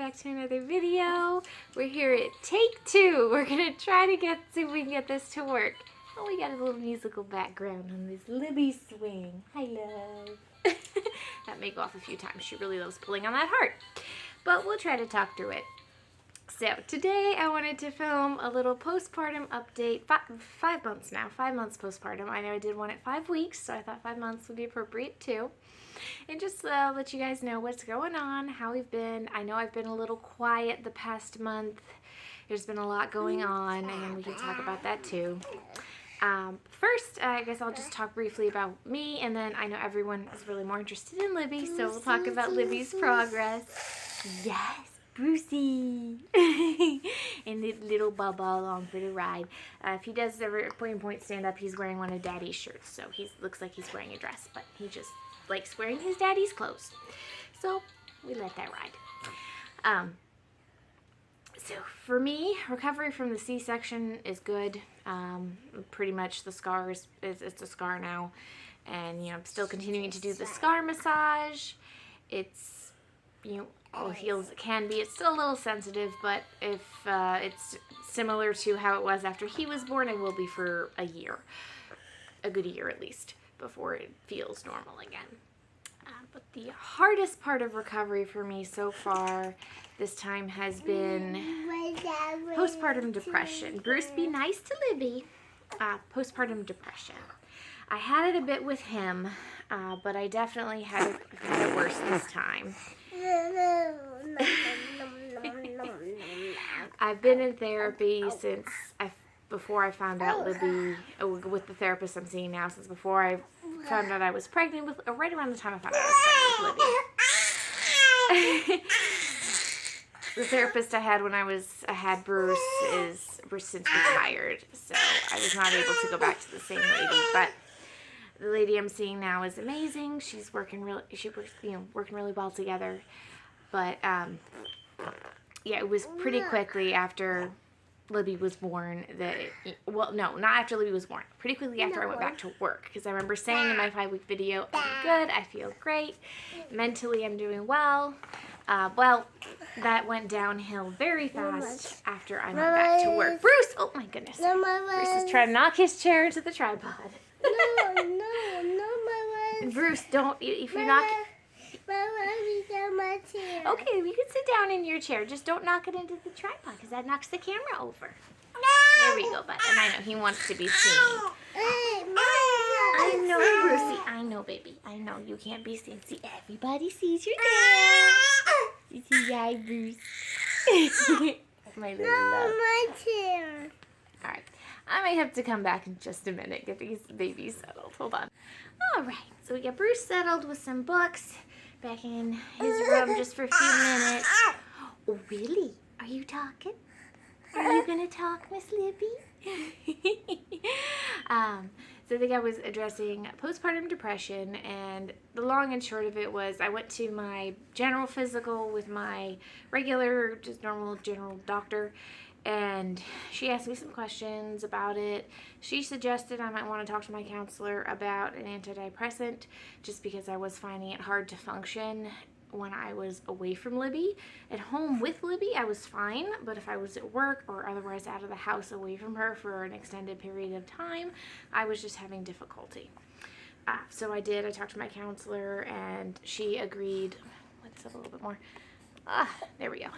back to another video. We're here at take 2. We're gonna try to see if we can get this to work. Oh, we got a little musical background on this Libbie swing. Hi, love. That may go off a few times. She really loves pulling on that heart. But we'll try to talk through it. So today I wanted to film a little postpartum update. 5 months now. 5 months postpartum. I know I did one at 5 weeks, so I thought 5 months would be appropriate too. And just let you guys know what's going on, how we've been. I know I've been a little quiet the past month. There's been a lot going on, and we can talk about that too. First, I guess I'll just talk briefly about me, and then I know everyone is really more interested in Libbie, so we'll talk about Libbie's progress. Yes, Brucey! And the little Bubba along for the ride. If he does ever at point stand up, he's wearing one of Daddy's shirts, so he looks like he's wearing a dress, but he just likes wearing his daddy's clothes. So we let that ride. So for me, recovery from the C-section is good. Pretty much the scar it's a scar now, and you know, I'm still continuing to do the scar massage. It's, you know, all heals it can be. It's still a little sensitive, but if it's similar to how it was after he was born, it will be for a year, a good year at least, before it feels normal again. But the hardest part of recovery for me so far this time has been postpartum depression. Bruce, be nice to Libbie. Postpartum depression. I had it a bit with him, but I definitely had it worse this time. I've been in therapy since before I found out Libbie, with the therapist I'm seeing now, since before I found out I was pregnant with, right around the time I found out I was pregnant with Libbie. The therapist I had when I had Bruce is since retired, so I was not able to go back to the same lady, but the lady I'm seeing now is amazing. She's working really well together. But yeah, it was pretty quickly after Libbie was born well, no, not after Libbie was born. Pretty quickly after I went back to work, because I remember saying in my 5-week video, I'm good, I feel great, mentally I'm doing well. Well, that went downhill very fast after I went back to work. Bruce! Oh my goodness. Bruce is trying to knock his chair into the tripod. No, Bruce, don't, if you knock it. Okay, we can sit down in your chair. Just don't knock it into the tripod, because that knocks the camera over. There we go, bud. And I know he wants to be seen. I know, Brucey. I know, baby. I know you can't be seen. See, everybody sees your dad. You see, yay, Bruce. My little love. My chair. All right. I might have to come back in just a minute, get these babies settled. Hold on. All right. So we got Bruce settled with some books back in his room just for a few minutes. Oh, really? Are you talking? Are you going to talk, Miss Libbie? So I think I was addressing postpartum depression, and the long and short of it was I went to my general physical with my regular, just normal general doctor, and she asked me some questions about it. She suggested I might want to talk to my counselor about an antidepressant, just because I was finding it hard to function when I was away from Libbie. At home with Libbie, I was fine, but if I was at work or otherwise out of the house away from her for an extended period of time, I was just having difficulty. So I talked to my counselor, and she agreed. What's up a little bit more? There we go.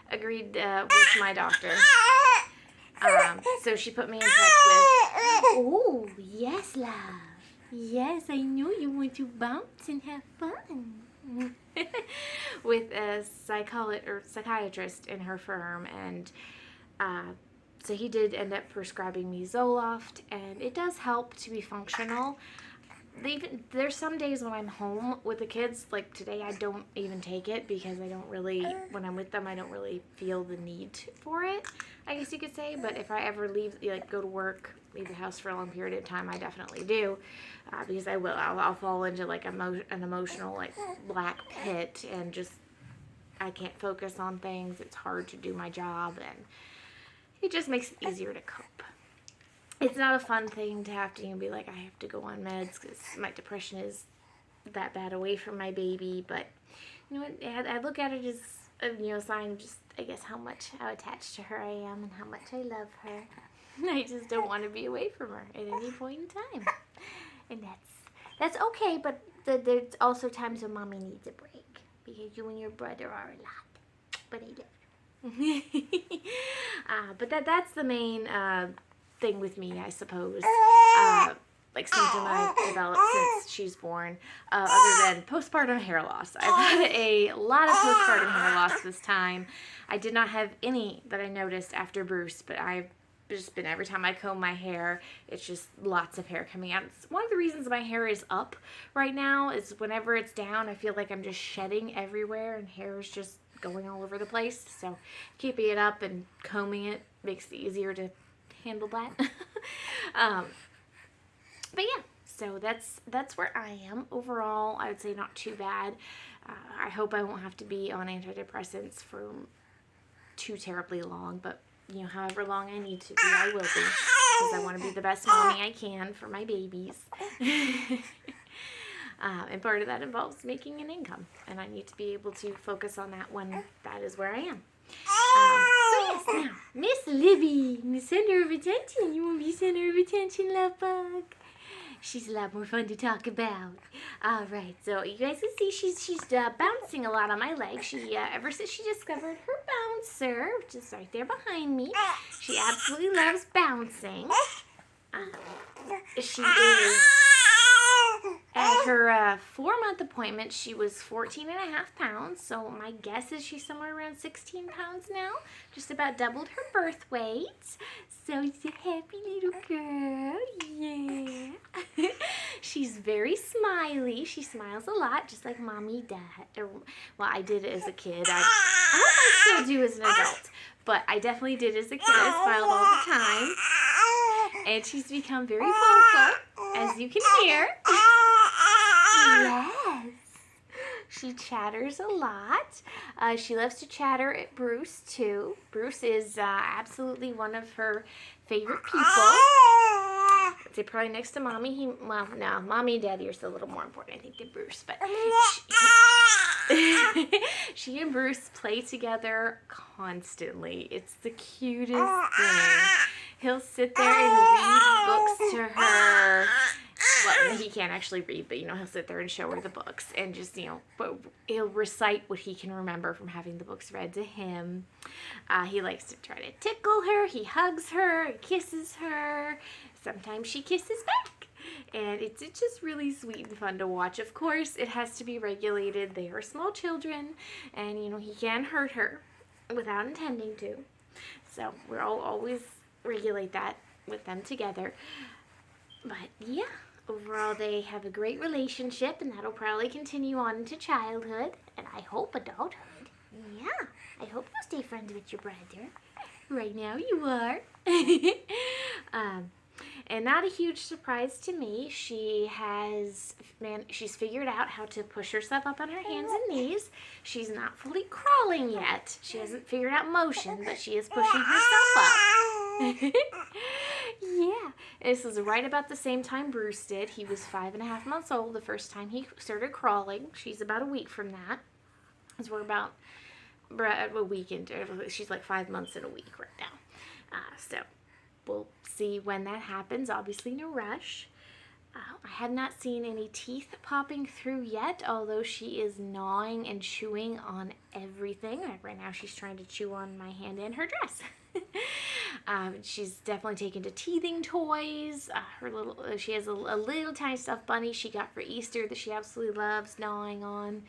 Agreed with my doctor. So she put me in touch with, oh, yes, love. Yes, I know you want to bounce and have fun. With a psychiatrist in her firm, and so he did end up prescribing me Zoloft, and it does help to be functional. There's some days when I'm home with the kids, like today I don't even take it, because I don't really, when I'm with them, I don't really feel the need for it, I guess you could say. But if I ever leave, like go to work, leave the house for a long period of time, I definitely do, because I'll fall into like an emotional like black pit, and just I can't focus on things. It's hard to do my job, and it just makes it easier to cope. It's not a fun thing to have to be like, I have to go on meds, because my depression is that bad away from my baby. But you know what, I look at it as sign just, I guess, how attached to her I am and how much I love her. I just don't want to be away from her at any point in time. And that's okay, but there's also times when mommy needs a break. Because you and your brother are a lot. But I love you. But that's the main thing with me, I suppose. Symptom I've developed since she's born, other than postpartum hair loss. I've had a lot of postpartum hair loss this time. I did not have any that I noticed after Bruce, but I've just been, every time I comb my hair, it's just lots of hair coming out. It's one of the reasons my hair is up right now is whenever it's down, I feel like I'm just shedding everywhere and hair is just going all over the place. So keeping it up and combing it makes it easier to handle that. But yeah, so that's where I am. Overall, I would say not too bad. I hope I won't have to be on antidepressants for too terribly long, but however long I need to be, I will be, because I want to be the best mommy I can for my babies. And part of that involves making an income, and I need to be able to focus on that when that is where I am. So yes, now, Miss Libbie, the center of attention. You want to be center of attention, love bug? She's a lot more fun to talk about. All right, so you guys can see she's bouncing a lot on my leg. She ever since she discovered her bouncer, which is right there behind me, she absolutely loves bouncing. She is at her 4-month appointment. She was 14.5 pounds, so my guess is she's somewhere around 16 pounds now. Just about doubled her birth weight. So she's a happy little girl, yeah. She's very smiley. She smiles a lot, just like mommy does. Well, I did it as a kid. I hope I still do as an adult, but I definitely did as a kid. I smiled all the time. And she's become very vocal, as you can hear. Yes. She chatters a lot. She loves to chatter at Bruce, too. Bruce is absolutely one of her favorite people. I'd say probably next to Mommy. Well, no, Mommy and Daddy are still a little more important, I think, than Bruce. But she and Bruce play together constantly. It's the cutest thing. He'll sit there and read books to her. Well, he can't actually read, but, he'll sit there and show her the books and just, he'll recite what he can remember from having the books read to him. He likes to try to tickle her. He hugs her, kisses her. Sometimes she kisses back. And it's just really sweet and fun to watch. Of course, it has to be regulated. They are small children, and, he can hurt her without intending to. So we'll always regulate that with them together. But, yeah. Overall, they have a great relationship, and that'll probably continue on into childhood, and I hope adulthood. Yeah, I hope you'll stay friends with your brother. Right now, you are. And not a huge surprise to me, she's figured out how to push herself up on her hands and knees. She's not fully crawling yet. She hasn't figured out motion, but she is pushing herself up. Yeah, this was right about the same time Bruce did. He was 5.5 months old the first time he started crawling. She's about a week from that. So we're about a week into, she's like 5 months and a week right now. So we'll see when that happens. Obviously no rush. I have not seen any teeth popping through yet, although she is gnawing and chewing on everything. Right now she's trying to chew on my hand and her dress. She's definitely taken to teething toys. She has a little tiny stuffed bunny she got for Easter that she absolutely loves gnawing on.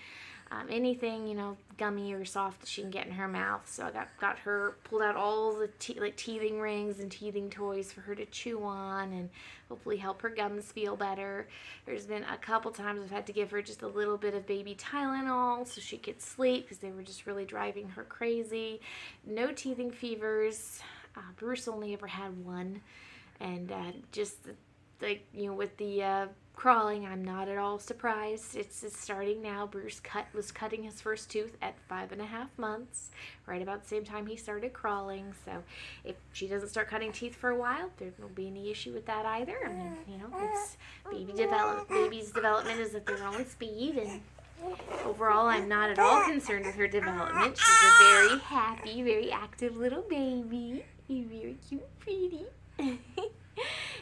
Anything, gummy or soft that she can get in her mouth. So I got her, pulled out all the teething rings and teething toys for her to chew on and hopefully help her gums feel better. There's been a couple times I've had to give her just a little bit of baby Tylenol so she could sleep because they were just really driving her crazy. No teething fevers. Bruce only ever had one. And just with the crawling, I'm not at all surprised. It's starting now. Bruce was cutting his first tooth at 5.5 months, right about the same time he started crawling. So if she doesn't start cutting teeth for a while, there won't be any issue with that either. I mean, it's baby's development is at their own speed, and Overall, I'm not at all concerned with her development. She's a very happy, very active little baby. You're very cute and pretty.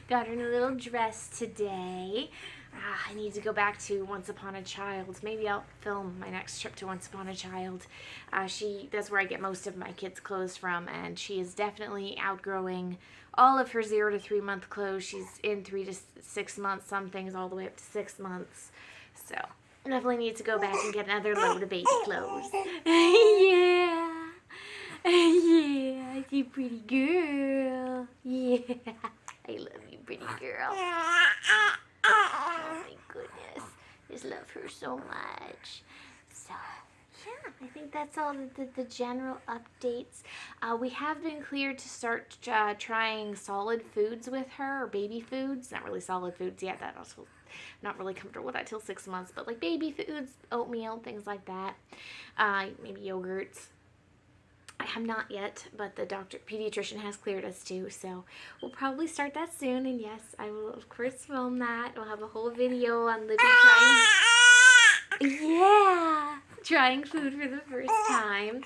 Got her in a little dress today. I need to go back to Once Upon a Child. Maybe I'll film my next trip to Once Upon a Child. That's where I get most of my kids' clothes from, and she is definitely outgrowing all of her 0 to 3 month clothes. She's in 3 to 6 months, some things all the way up to 6 months. So definitely need to go back and get another load of baby clothes. Yeah. Yeah, you pretty girl. Yeah. I love you, pretty girl. Oh my goodness. Just love her so much. So, yeah, I think that's all the general updates. We have been cleared to start trying solid foods with her, or baby foods. Not really solid foods yet. That also not really comfortable with that till 6 months, but like baby foods, oatmeal, things like that. Maybe yogurts. I have not yet, but the pediatrician has cleared us to, so we'll probably start that soon. And yes, I will of course film that. We'll have a whole video on Libbie trying food for the first time.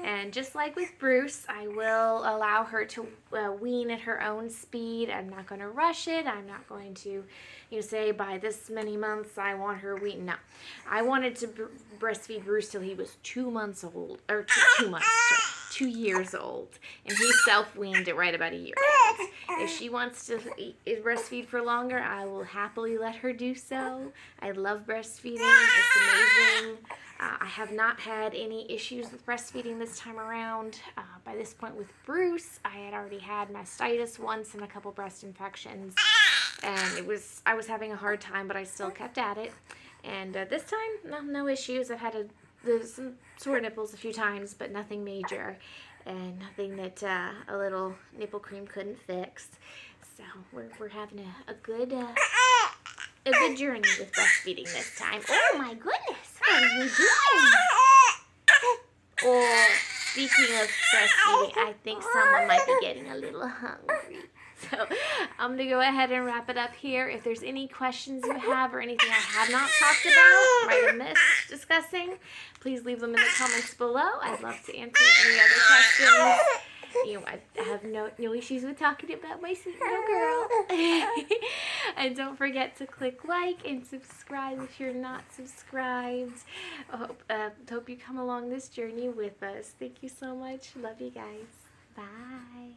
And just like with Bruce, I will allow her to wean at her own speed. I'm not going to rush it. I'm not going to, say by this many months I want her weaned. No, I wanted to breastfeed Bruce till he was 2 months old, or 2 months, sorry, 2 years old, and he self-weaned at right about a year old. If she wants to breastfeed for longer, I will happily let her do so. I love breastfeeding. It's amazing. I have not had any issues with breastfeeding this time around. By this point with Bruce, I had already had mastitis once and a couple breast infections, and I was having a hard time, but I still kept at it. And this time, no issues. I've had some sore nipples a few times, but nothing major, and nothing that a little nipple cream couldn't fix. So we're having a good journey with breastfeeding this time. Oh my goodness, what are you doing? Oh, speaking of breastfeeding, I think someone might be getting a little hungry. So I'm going to go ahead and wrap it up here. If there's any questions you have or anything I have not talked about, might have missed discussing, please leave them in the comments below. I'd love to answer any other questions. I have no issues with talking about my sweet little girl. And don't forget to click like and subscribe if you're not subscribed. I hope you come along this journey with us. Thank you so much. Love you guys. Bye.